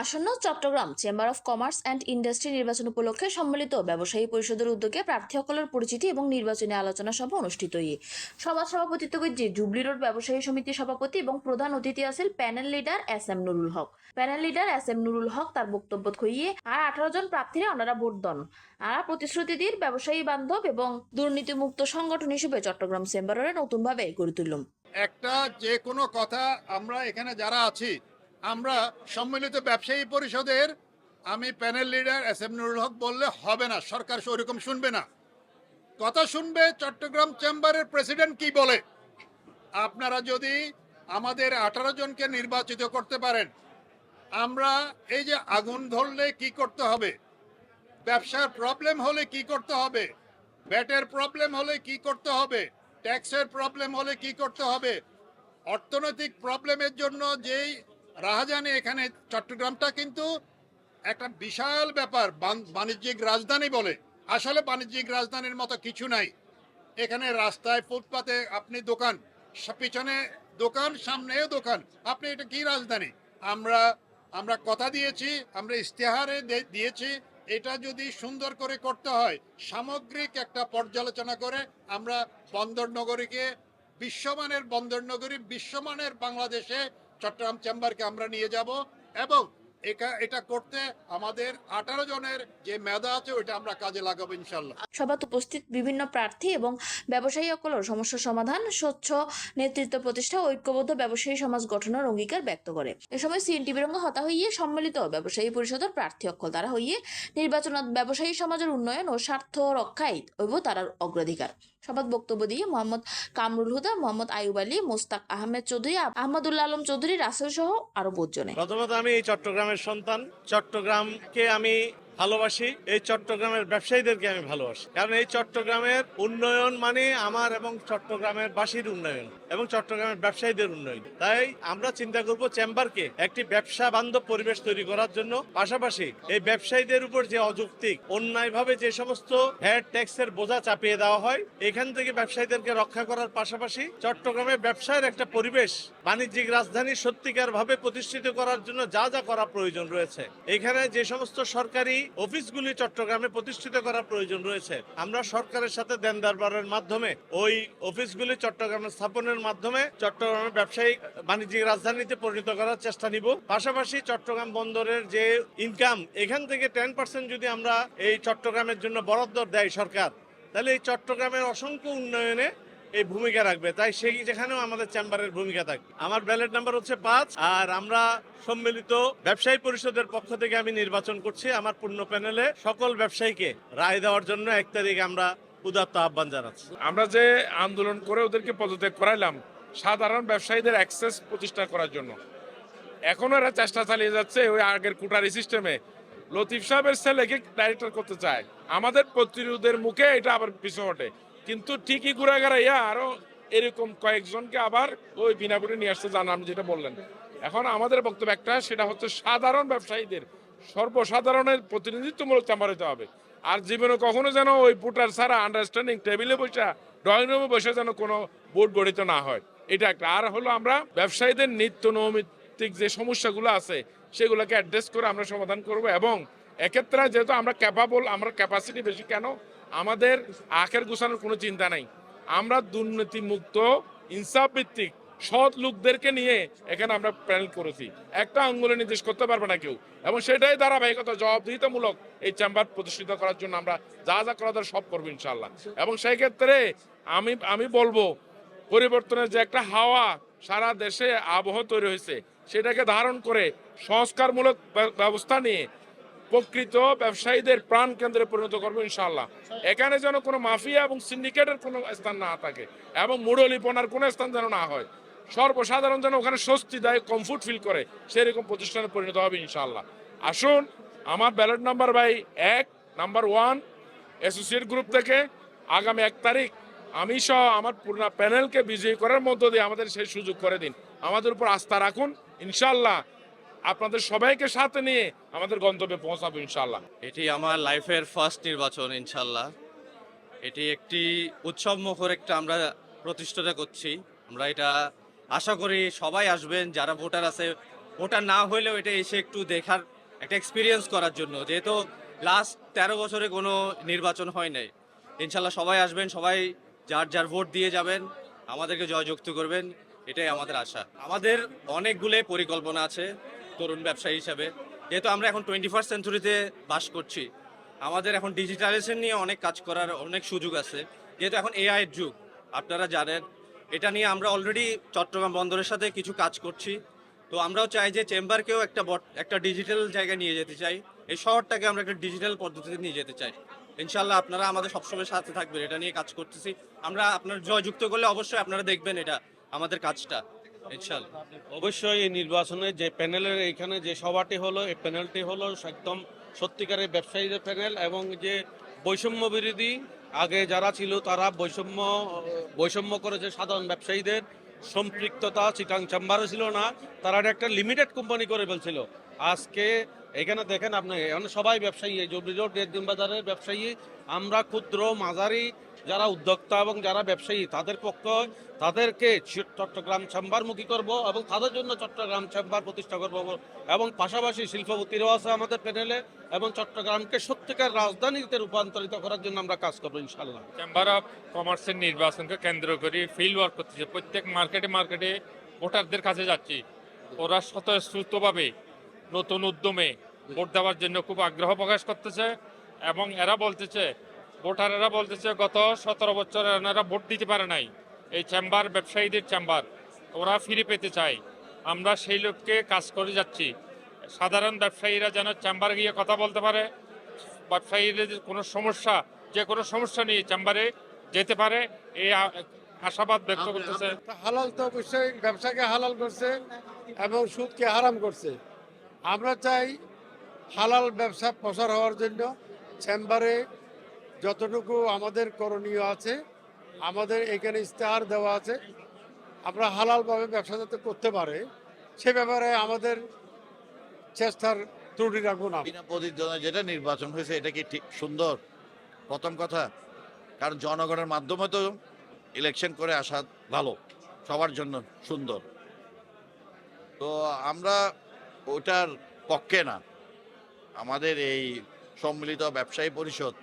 আসন্ন Chittagong chamber of commerce and industry নির্বাচন উপলক্ষে সম্মিলিত ব্যবসায়ী পরিষদের উদ্যোগে প্রার্থী সকলের পরিচিতি এবং নির্বাচনী আলোচনা সভা অনুষ্ঠিত সভা সভাপতিত্ব করছে জুবলি রোড ব্যবসায়ী সমিতির সভাপতি এবং প্রধান অতিথি আছেন panel leader S M Nurul Haque. Panel leader S M Nurul Haque তার বক্তব্য কইয়ে আর 18 জন প্রার্থীরা ওনারা ভোট দেন আর প্রতিশ্রুতি দিয়ে ব্যবসায়ী বান্ধব এবং দুর্নীতিমুক্ত সংগঠন হিসেবে চট্টগ্রাম চেম্বারের নতুনভাবে গড়ে তুললাম। একটা যে কোনো কথা আমরা এখানে যারা আছি আমরা সম্মিলিত ব্যবসায়ী পরিষদের আমি panel leader S M Nurul Haque বললে হবে না, সরকার ওরকম শুনবে না। কথা শুনবে চট্টগ্রাম চেম্বারের প্রেসিডেন্ট কি বলে। আপনারা যদি আমাদের 18 জনকে নির্বাচিত করতে পারেন, আমরা এই যে আগুন ধরলে কি করতে হবে, ব্যবসার প্রবলেম হলে কি করতে হবে, ব্যাটের প্রবলেম হলে কি করতে হবে, ট্যাক্সের প্রবলেম হলে কি করতে হবে, অর্থনৈতিক প্রবলেমের জন্য যেই রাহাজানি এখানে চট্টগ্রামটা কিন্তু একটা বিশাল ব্যাপার, বাণিজ্যিক রাজধানী বলে, আসলে বাণিজ্যিক রাজধানীর মতো কিছু নাই। এখানে রাস্তায় ফুটপাতে আপনি দোকান, পিছনে দোকান, সামনেও দোকান, আপনি এটা কি রাজধানী। আমরা কথা দিয়েছি, আমরা ইশতেহারে দিয়েছি, এটা যদি সুন্দর করে করতে হয় সামগ্রিক একটা পর্যালোচনা করে আমরা বন্দর নগরীকে বিশ্বমানের বন্দর নগরী, বিশ্বমানের বাংলাদেশে চট্টগ্রাম চেম্বারকে আমরা নিয়ে যাব এবং এটা করতে আমাদের 18 জনের যে মেধা আছে ওইটা আমরা কাজে লাগাবো ইনশাল্লাহ। সভায় উপস্থিত বিভিন্ন প্রার্থী এবং ব্যবসায়ী সকলের সমস্যা সমাধান, স্বচ্ছ নেতৃত্ব প্রতিষ্ঠা, ঐক্যবদ্ধ ব্যবসায়ী সমাজ গঠনের অঙ্গীকার ব্যক্ত করে। এ সময় সিএনটিভির অঙ্গ হতা হইয়ে সম্মিলিত ব্যবসায়ী পরিষদের প্রার্থী অক্ষল তারা হইয়ে নির্বাচন ব্যবসায়ী সমাজের উন্নয়ন ও স্বার্থ রক্ষায় হইব তার অগ্রাধিকার। সভাত বক্তব্য দিয়ে মোহাম্মদ কামরুল হুদা, মোহাম্মদ আইয়ুব আলী, মোস্তাক আহমেদ চৌধুরী, আহমদুল্লাহ আলম চৌধুরী, রাসেল সহ আরো 5 জনে। প্রথমত আমি এই চট্টগ্রামের সন্তান, চট্টগ্রামকে আমি ভালোবাসি, এই চট্টগ্রামের ব্যবসায়ীদেরকে আমি ভালোবাসি। কারণ এই চট্টগ্রামের উন্নয়ন মানে আমার এবং চট্টগ্রামের বাসীর উন্নয়ন এবং চট্টগ্রামের ব্যবসায়ীদের উন্নয়ন। তাই আমরা চিন্তা করব চেম্বারকে একটি ব্যবসা বান্ধব পরিবেশ তৈরি করার জন্য, পাশাপাশি এই ব্যবসায়ীদের উপর যে অযৌক্তিক অন্যায়ভাবে যে সমস্ত ভ্যাট ট্যাক্সের বোঝা চাপিয়ে দেওয়া হয়, এখান থেকে ব্যবসায়ীদেরকে রক্ষা করার পাশাপাশি চট্টগ্রামে ব্যবসায়ের একটা পরিবেশ, বাণিজ্যিক রাজধানী সত্যিকার ভাবে প্রতিষ্ঠিত করার জন্য যা যা করা প্রয়োজন রয়েছে, এখানে যে সমস্ত সরকারি অফিসগুলি চট্টগ্রামে প্রতিষ্ঠিত করার প্রয়োজন রয়েছে, আমরা সরকারের সাথে দেন দরবারের মাধ্যমে ওই অফিসগুলি চট্টগ্রামে স্থাপনের মাধ্যমে চট্টগ্রামের ব্যবসায়িক বাণিজ্যিক রাজধানীতে পরিণত করার চেষ্টা নিব। পাশাপাশি চট্টগ্রাম বন্দরের যে ইনকাম, এখান থেকে 10% যদি আমরা এই চট্টগ্রামের জন্য বরাদ্দ দেয় সরকার, তাহলে এই চট্টগ্রামের অসংখ্য উন্নয়নে এই ভূমিকা রাখবে। তাই সেই যেখানেও আমাদের চেম্বারের ভূমিকা থাকবে। আমার ব্যালট নাম্বার হচ্ছে 5 আর আমরা সম্মিলিত ব্যবসায়ী পরিষদের পক্ষ থেকে আমি নির্বাচন করছি। আমার পূর্ণ প্যানেলে সকল ব্যবসায়ীকে রায় দেওয়ার জন্য 1 তারিখ আমরা উদাত্ত আহ্বান জানাচ্ছি। আমরা যে আন্দোলন করে ওদেরকে পদত্যাগ করাইলাম সাধারণ ব্যবসায়ীদের অ্যাক্সেস প্রতিষ্ঠা করার জন্য, এখনো এরা চেষ্টা চালিয়ে যাচ্ছে ওই আগের কুটারি সিস্টেমে। লতিফ সাহেবের ছেলেকে ডাইরেক্টর করতে চায়, আমাদের প্রতিরোধের মুখে এটা আবার পিছু হটে, কিন্তু ঠিকই ঘুরে গেড়াইয়া আরো এরকম কয়েকজনকে আবার ওই বিনা ভোটে নিয়ে আসতে জানা, আপনি যেটা বললেন। এখন আমাদের বক্তব্য একটা, সেটা হচ্ছে সাধারণ ব্যবসায়ীদের সর্বসাধারণের প্রতিনিধিত্বমূলক চেম্বার হতে হবে। আর জীবনে কখনো যেন ওই ভোটার ছাড়া আন্ডারস্ট্যান্ডিং টেবিলে বসে, ড্রয়িং রুমে বসে যেন কোনো ভোট গঠিত না হয়, এটা একটা। আর হলো আমরা ব্যবসায়ীদের নিত্য নৈমিত্তিক যে সমস্যাগুলো আছে সেগুলোকে অ্যাড্রেস করে আমরা সমাধান করব। এবং এক্ষেত্রে যেহেতু আমরা ক্যাপাবল, আমরা ক্যাপাসিটি বেশি, কেন আমাদের আখের গুছানোর কোনো চিন্তা নাই। আমরা দুর্নীতিমুক্ত ইনসাফ ভিত্তিক সৎ লোকদেরকে নিয়ে এখানে আমরা প্যানেল করেছি। একটা আঙ্গুলে নির্দেশ করতে পারবে না কেউ, এবং সেটাই ধারাবাহিকতা জবাবদিহিতামূলক এই চেম্বার প্রতিষ্ঠিত করার জন্য আমরা যা যা করা দরকার সব করবো ইনশাল্লাহ। এবং সেই ক্ষেত্রে আমি বলবো পরিবর্তনের যে একটা হাওয়া সারা দেশে আবহাওয়া তৈরি হয়েছে, সেটাকে ধারণ করে সংস্কারমূলক ব্যবস্থা নিয়ে প্রকৃত ব্যবসায়ীদের প্রাণ কেন্দ্রে পরিণত করবো ইনশাআল্লাহ। এখানে যেন কোনো মাফিয়া এবং সিন্ডিকেটের কোনো স্থান না থাকে এবং মুড়লিপনার কোনো স্থান যেন না হয়, সর্বসাধারণ যেন ওখানে স্বস্তিদায়ক কমফোর্ট ফিল করে সেরকম প্রতিষ্ঠানে পরিণত হবে ইনশাআল্লাহ। আসুন, আমার ballot number 1 number 1 associate group থেকে আগামী 1 তারিখ আমি সহ আমার পুরো প্যানেলকে বিজয়ী করার মধ্য দিয়ে আমাদের সেই সুযোগ করে দিন। আমাদের উপর আস্থা রাখুন, ইনশাআল্লাহ আপনাদের সবাইকে সাথে নিয়ে আমাদের গন্তব্যে পৌঁছাবো ইনশাআল্লাহ। এটি আমার লাইফের ফার্স্ট নির্বাচন ইনশাআল্লাহ। এটি একটি উৎসব মুখর একটা আমরা প্রতিষ্ঠাতা করছি। আমরা এটা আশা করি সবাই আসবেন, যারা ভোটার আছে ওটা না হলেও এটা এসে একটু দেখার একটা এক্সপিরিয়েন্স করার জন্য, যেহেতু লাস্ট 13 বছরে কোনো নির্বাচন হয় নাই। ইনশাল্লাহ সবাই আসবেন, সবাই যার যার ভোট দিয়ে যাবেন, আমাদেরকে জয়যুক্ত করবেন, এটাই আমাদের আশা। আমাদের অনেকগুলো পরিকল্পনা আছে তরুণ ব্যবসায়ী হিসাবে, যেহেতু আমরা এখন 21st সেঞ্চুরিতে বাস করছি। আমাদের এখন ডিজিটালাইজেশন নিয়ে অনেক কাজ করার অনেক সুযোগ আছে, যেহেতু এখন এআই এর যুগ আপনারা জানেন। এটা নিয়ে আমরা অলরেডি চট্টগ্রাম বন্দরের সাথে কিছু কাজ করছি। তো আমরাও চাই যে চেম্বারকেও একটা ডিজিটাল জায়গায় নিয়ে যেতে চাই, এই শহরটাকে আমরা একটা ডিজিটাল পদ্ধতিতে নিয়ে যেতে চাই। ইনশাল্লাহ আপনারা আমাদের সবসময় সাথে থাকবেন, এটা নিয়ে কাজ করতেছি আমরা। আপনারা জয়যুক্ত করলে অবশ্যই আপনারা দেখবেন এটা আমাদের কাজটা, ইনশাল্লাহ। অবশ্যই এই নির্বাচনে যে প্যানেলের এইখানে যে সভাটি হলো, এই প্যানেলটি হলো একদম সত্যিকারের ব্যবসায়ীদের প্যানেল, এবং যে বৈষম্য বিরোধী আগে যারা ছিল তারা বৈষম্য করেছে সাধারণ ব্যবসায়ীদের সম্পৃক্ততা চিটাং চেম্বারে ছিল না, তারা একটা লিমিটেড কোম্পানি করে ফেলছিল। আজকে এখানে দেখেন আপনি, এখন সবাই ব্যবসায়ী, এই জুবলি রোড দিন বাজারের ব্যবসায়ী। আমরা ক্ষুদ্র মাঝারি যারা উদ্যোক্তা এবং যারা ব্যবসায়ী তাদের পক্ষে তাদেরকে চট্টগ্রাম চেম্বারমুখী করব এবং তাদের জন্য চট্টগ্রাম চেম্বার প্রতিষ্ঠা করব, এবং পাশাপাশি শিল্পপতিরাও আছে আমাদের প্যানেলে, এবং চট্টগ্রামকে সত্যিকার রাজধানীতে রূপান্তরিত করার জন্য আমরা কাজ করবো ইনশাল্লাহ। চেম্বার অফ কমার্সের নির্বাচনকে কেন্দ্র করে ফিল্ড ওয়ার্ক করতেছে, প্রত্যেক মার্কেটে ভোটারদের কাছে যাচ্ছি। ওরা স্বতঃস্ফূর্তভাবে নতুন উদ্যমে ভোট দেওয়ার জন্য খুব আগ্রহ প্রকাশ করতেছে, এবং ভোটারেরা বলতেছে গত 17 বছর এনারা ভোট দিতে পারে নাই। এই চেম্বার ব্যবসায়ীদের চেম্বার ওরা ফিরে পেতে চায়। আমরা সেই লক্ষ্যে কাজ করে যাচ্ছি। সাধারণ ব্যবসায়ীরা যেন চেম্বারে গিয়ে কথা বলতে পারে, ব্যবসায়ীদের যে কোনো সমস্যা নিয়ে চেম্বারে যেতে পারে, এই আশাবাদ ব্যক্ত করতেছে। হালাল তো অবশ্যই ব্যবসাকে হালাল করছে এবং সুদকে হারাম করছে। আমরা চাই হালাল ব্যবসা প্রসার হওয়ার জন্য চেম্বারে যতটুকু আমাদের করণীয় আছে, আমাদের এখানে ইস্তেহার দেওয়া আছে, আমরা হালালভাবে ব্যবসা যাতে করতে পারে সে ব্যাপারে আমাদের চেষ্টার ত্রুটি রাখবো না। বিনা প্রতিদ্বন্দ্বিতায় যেটা নির্বাচন হয়েছে এটা কি ঠিক সুন্দর? প্রথম কথা, কারণ জনগণের মাধ্যমে তো ইলেকশন করে আসা ভালো, সবার জন্য সুন্দর। তো আমরা ওটার পক্ষে না। আমাদের এই সম্মিলিত ব্যবসায়ী পরিষদ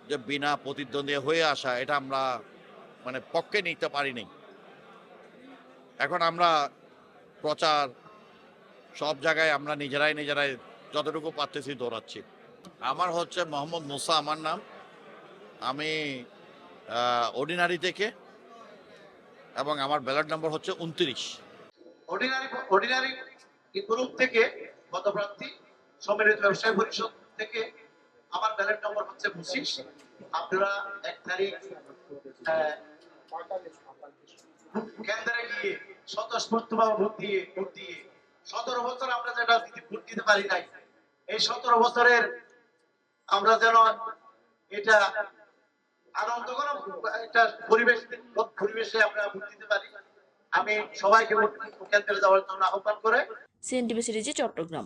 যে বিনা প্রতিদ্বন্দ্বী হয়ে আসা, এটা আমরা মানে পক্ষে নিতে পারিনি। এখন আমরা প্রচার সব জায়গায় আমরা নিজেরাই যতটুকু পারতেছি দৌড়াচ্ছি। আমার হচ্ছে মোহাম্মদ মুসা আমার নাম। আমি অর্ডিনারি থেকে, এবং আমার ব্যালট নম্বর হচ্ছে 29। অর্ডিনারি গ্রুপ থেকে পদপ্রার্থী, সম্মিলিত ব্যবসায়ী পরিষদ থেকে আমার ব্যালট নম্বর হচ্ছে 25। আপনারা 1 তারিখ কেন্দ্রে গিয়ে স্বতঃস্ফূর্তভাবে ভোট দিয়ে 17 বছর আমরা যেটা ভোট দিতে পারি নাই, এই 17 বছরের আমরা যেন এটা আনন্দঘন একটা পরিবেশে আমরা ভোট দিতে পারি। আমি সবাইকে ভোট কেন্দ্রে যাওয়ার জন্য আহ্বান করে সিএনটিভি সিরিজে চট্টগ্রাম।